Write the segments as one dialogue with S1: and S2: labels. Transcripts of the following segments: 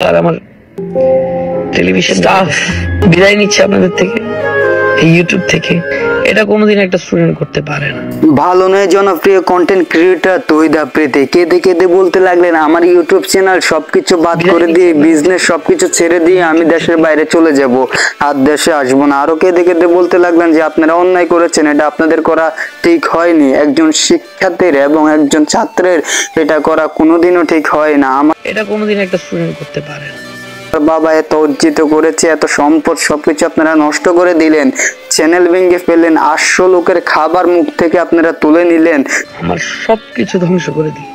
S1: আর আমার television staff বিদায় নিচ্ছে আপনাদের থেকে, এই ইউটিউব থেকে। এটা কোনোদিন একটা স্টুডেন্ট করতে পারে না।
S2: ভালো নয় জনপ্রিয় কন্টেন্ট ক্রিয়েটর তহিদ আফ্রিদি কেঁদে কেঁদে বলতে লাগলেন, আমার ইউটিউব চ্যানেল সবকিছু বাদ করে দিয়ে, বিজনেস সবকিছু ছেড়ে দিয়ে আমি দেশের বাইরে চলে যাব, আর দেশে আসবো না। আরো কেঁদে কেঁদে বলতে লাগলেন যে আপনারা অন্যায় করেছেন, এটা আপনাদের করা ঠিক হয়নি। একজন শিক্ষার্থীর এবং একজন ছাত্রের এটা করা কোনোদিনও ঠিক হয় না।
S1: এটা কোনোদিন একটা স্টুডেন্ট করতে পারে না।
S2: বাবা এত অর্জিত করেছে, এত সম্পদ, সবকিছু আপনারা নষ্ট করে দিলেন, চ্যানেল ভেঙে ফেললেন, 800 লোকের খাবার মুখ থেকে আপনারা তুলে নিলেন,
S1: আমার সবকিছু ধ্বংস করে দিল।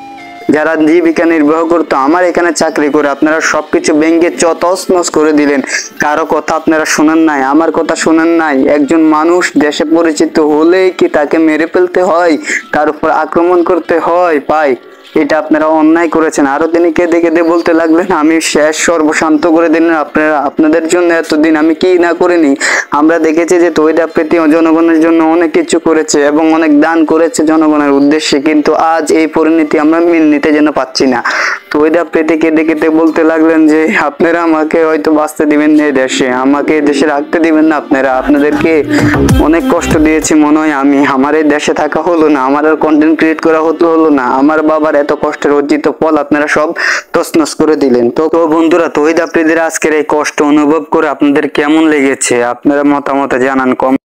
S2: যারা জীবিকা নির্বাহ করতো আমার এখানে চাকরি করে আপনারা সবকিছু ভেঙে তছনছ করে দিলেন। কারো কথা আপনারা শুনেন নাই, আমার কথা শুনেন নাই। একজন মানুষ দেশে পরিচিত হলেই কি তাকে মেরে ফেলতে হয়, তার উপর আক্রমণ করতে হয়? পাই, এটা আপনারা অন্যায় করেছেন। আরো তিনি কেঁদে কেঁদে বলতে লাগলেন, আমি শেষ সর্বশান্ত করে দিলেন আপনারা, আপনাদের জন্য এতদিন আমি কি না করিনি। আমরা দেখেছি যে তহিদ আফ্রিদি জনগণের জন্য অনেক কিছু করেছে এবং অনেক দান করেছে জনগণের উদ্দেশ্যে, কিন্তু আজ এই পরিণতি আমরা মেনে নিতে যেন পাচ্ছি না। তহিদ আফ্রিদি কেঁদে কেঁদে বলতে লাগলেন যে আপনারা আমাকে হয়তো বাঁচতে দিবেন না এই দেশে, আমাকে এই দেশে রাখতে দিবেন না আপনারা, আপনাদেরকে অনেক কষ্ট দিয়েছি মনে হয় আমি, আমার এই দেশে থাকা হলো না, আমার আর কন্টেন্ট ক্রিয়েট করা হলো না, আমার বাবার এত কষ্টের অর্জিত ফল আপনারা সব তছনছ করে দিলেন। তো বন্ধুরা, তহিদ আফ্রিদির আজকের এই কষ্ট অনুভব করে আপনাদের কেমন লেগেছে আপনারা মতামত জানান।